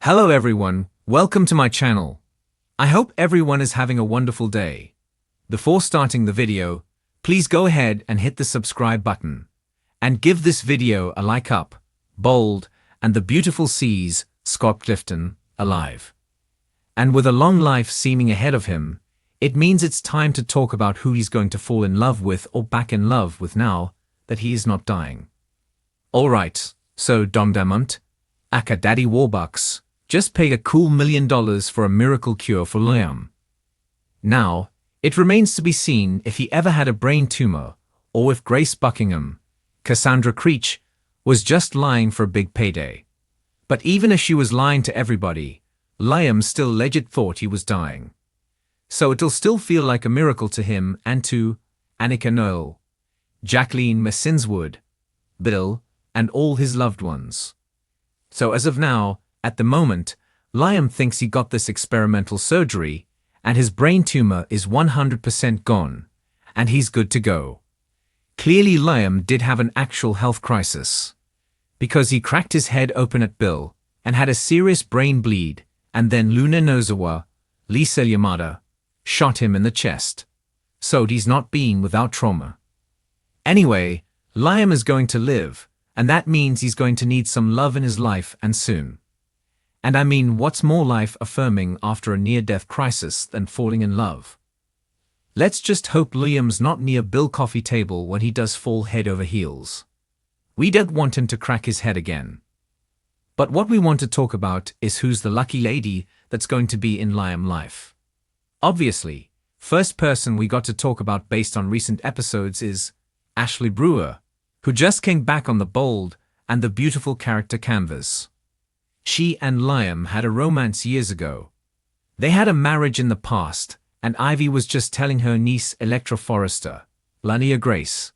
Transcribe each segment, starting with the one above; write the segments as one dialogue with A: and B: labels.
A: Hello everyone, welcome to my channel. I hope everyone is having a wonderful day. Before starting the video, please go ahead and hit the subscribe button. And give this video a like up, bold, and the beautiful seas, Scott Clifton, alive. And with a long life seeming ahead of him, it means it's time to talk about who he's going to fall in love with or back in love with now that he is not dying. Alright, so Domdamunt, aka Daddy Warbucks, just paid a cool $1 million for a miracle cure for Liam. Now, it remains to be seen if he ever had a brain tumor, or if Grace Buckingham, Cassandra Creech, was just lying for a big payday. But even if she was lying to everybody, Liam still legit thought he was dying. So it'll still feel like a miracle to him and to Annika Noel, Jacqueline Messinswood, Bill, and all his loved ones. So as of now, at the moment, Liam thinks he got this experimental surgery, and his brain tumor is 100% gone, and he's good to go. Clearly Liam did have an actual health crisis, because he cracked his head open at Bill, and had a serious brain bleed, and then Luna Nozawa, Lisa Yamada, shot him in the chest. So he's not been without trauma. Anyway, Liam is going to live, and that means he's going to need some love in his life, and soon. And I mean, what's more life-affirming after a near-death crisis than falling in love? Let's just hope Liam's not near Bill coffee table when he does fall head over heels. We don't want him to crack his head again. But what we want to talk about is who's the lucky lady that's going to be in Liam's life. Obviously, first person we got to talk about based on recent episodes is Ashley Brewer, who just came back on the bold and the beautiful character canvas. She and Liam had a romance years ago. They had a marriage in the past, and Ivy was just telling her niece Electra Forrester, Lania Grace,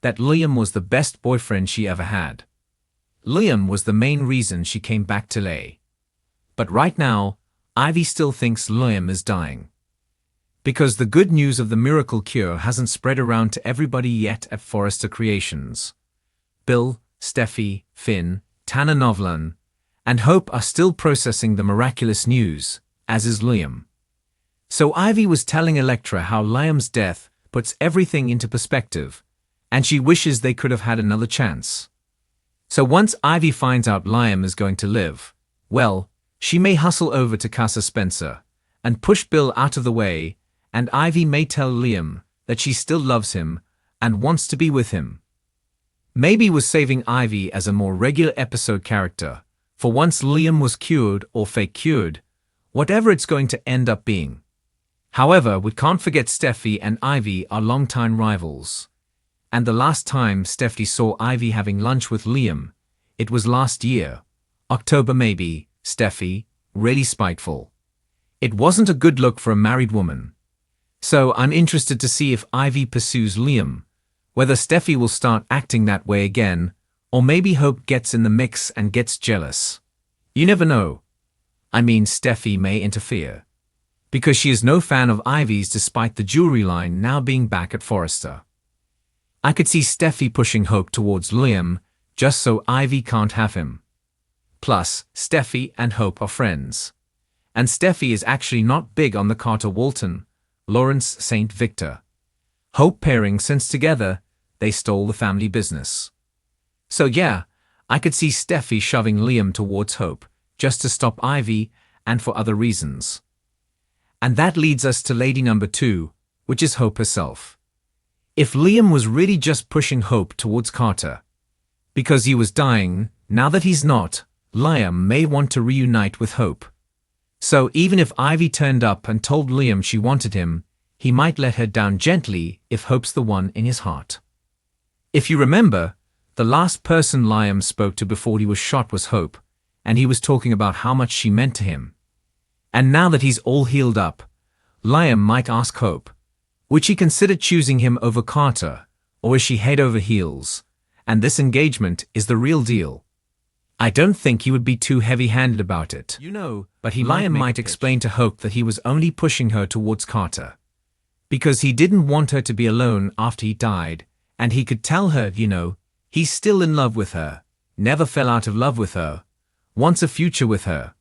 A: that Liam was the best boyfriend she ever had. Liam was the main reason she came back to lay. But right now, Ivy still thinks Liam is dying. Because the good news of the miracle cure hasn't spread around to everybody yet at Forrester Creations. Bill, Steffi, Finn, Tana Novlan, and Hope are still processing the miraculous news, as is Liam. So Ivy was telling Electra how Liam's death puts everything into perspective, and she wishes they could have had another chance. So once Ivy finds out Liam is going to live, well, she may hustle over to Casa Spencer and push Bill out of the way, and Ivy may tell Liam that she still loves him and wants to be with him. Maybe was saving Ivy as a more regular episode character, for once Liam was cured or fake cured, whatever it's going to end up being. However, we can't forget Steffi and Ivy are longtime rivals. And the last time Steffi saw Ivy having lunch with Liam, it was last year, October maybe, Steffi, really spiteful. It wasn't a good look for a married woman. So I'm interested to see if Ivy pursues Liam, whether Steffi will start acting that way again, or maybe Hope gets in the mix and gets jealous. You never know. I mean, Steffi may interfere. Because she is no fan of Ivy's despite the jewelry line now being back at Forrester. I could see Steffi pushing Hope towards Liam, just so Ivy can't have him. Plus, Steffi and Hope are friends. And Steffi is actually not big on the Carter Walton, Lawrence St. Victor. Hope pairing since together, they stole the family business. So yeah, I could see Steffi shoving Liam towards Hope, just to stop Ivy, and for other reasons. And that leads us to lady number 2, which is Hope herself. If Liam was really just pushing Hope towards Carter, because he was dying, now that he's not, Liam may want to reunite with Hope. So even if Ivy turned up and told Liam she wanted him, he might let her down gently if Hope's the one in his heart. If you remember, the last person Liam spoke to before he was shot was Hope, and he was talking about how much she meant to him. And now that he's all healed up, Liam might ask Hope, would she consider choosing him over Carter, or is she head over heels, and this engagement is the real deal? I don't think he would be too heavy-handed about it, but Liam might explain to Hope that he was only pushing her towards Carter, because he didn't want her to be alone after he died, and he could tell her, he's still in love with her, never fell out of love with her, wants a future with her.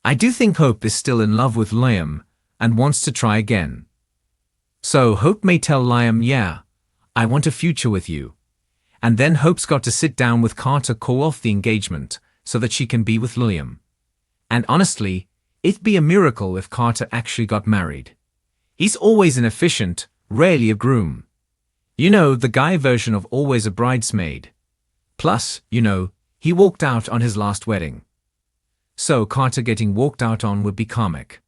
A: I do think Hope is still in love with Liam and wants to try again. So Hope may tell Liam, yeah, I want a future with you. And then Hope's got to sit down with Carter, call off the engagement so that she can be with Liam. And honestly, it'd be a miracle if Carter actually got married. He's always an efficient, rarely a groom. You know, the guy version of always a bridesmaid. Plus, you know, he walked out on his last wedding. So Carter getting walked out on would be comic.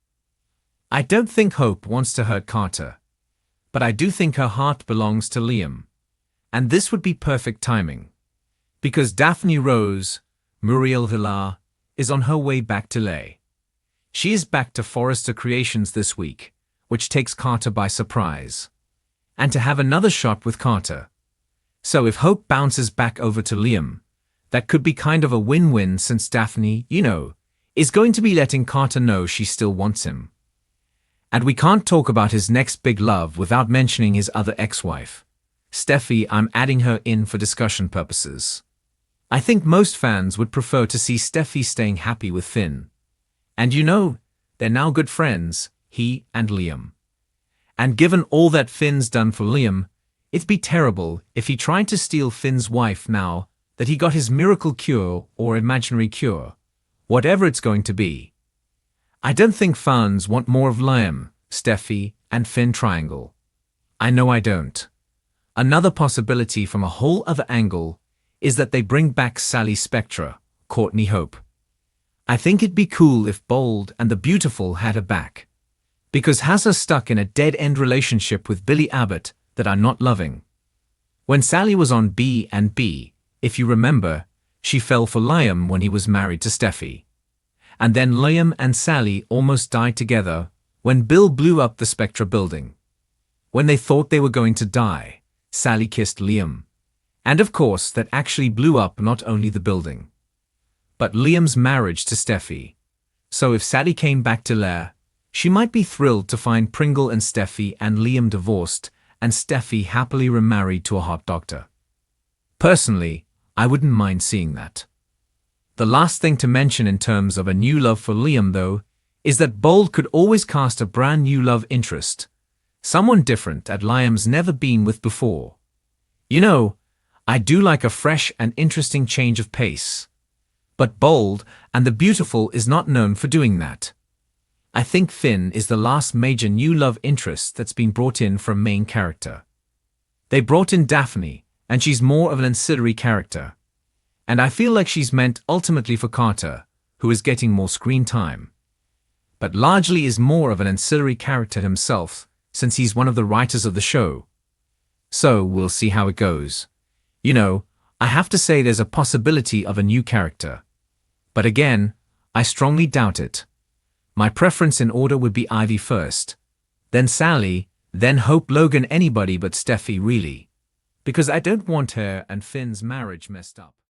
A: I don't think Hope wants to hurt Carter, but I do think her heart belongs to Liam. And this would be perfect timing. Because Daphne Rose, Muriel Villar, is on her way back to Lay. She is back to Forrester Creations this week, which takes Carter by surprise. And to have another shot with Carter. So if Hope bounces back over to Liam, that could be kind of a win-win since Daphne, you know, is going to be letting Carter know she still wants him. And we can't talk about his next big love without mentioning his other ex-wife. Steffi, I'm adding her in for discussion purposes. I think most fans would prefer to see Steffi staying happy with Finn. And you know, they're now good friends, he and Liam. And given all that Finn's done for Liam, it'd be terrible if he tried to steal Finn's wife now that he got his miracle cure or imaginary cure, whatever it's going to be. I don't think fans want more of Liam, Steffi, and Finn triangle. I know I don't. Another possibility from a whole other angle is that they bring back Sally Spectra, Courtney Hope. I think it'd be cool if Bold and the Beautiful had her back. Because has her stuck in a dead-end relationship with Billy Abbott that I'm not loving. When Sally was on B&B, if you remember, she fell for Liam when he was married to Steffi. And then Liam and Sally almost died together when Bill blew up the Spectra building. When they thought they were going to die, Sally kissed Liam. And of course, that actually blew up not only the building, but Liam's marriage to Steffi. So if Sally came back to Lair, she might be thrilled to find Pringle and Steffi and Liam divorced and Steffi happily remarried to a hot doctor. Personally, I wouldn't mind seeing that. The last thing to mention in terms of a new love for Liam, though, is that Bold could always cast a brand new love interest. Someone different that Liam's never been with before. You know, I do like a fresh and interesting change of pace. But Bold and the Beautiful is not known for doing that. I think Finn is the last major new love interest that's been brought in for a main character. They brought in Daphne, and she's more of an ancillary character. And I feel like she's meant ultimately for Carter, who is getting more screen time. But largely is more of an ancillary character himself, since he's one of the writers of the show. So we'll see how it goes. You know, I have to say there's a possibility of a new character. But again, I strongly doubt it. My preference in order would be Ivy first, then Sally, then Hope, Logan, anybody but Steffi really. Because I don't want her and Finn's marriage messed up.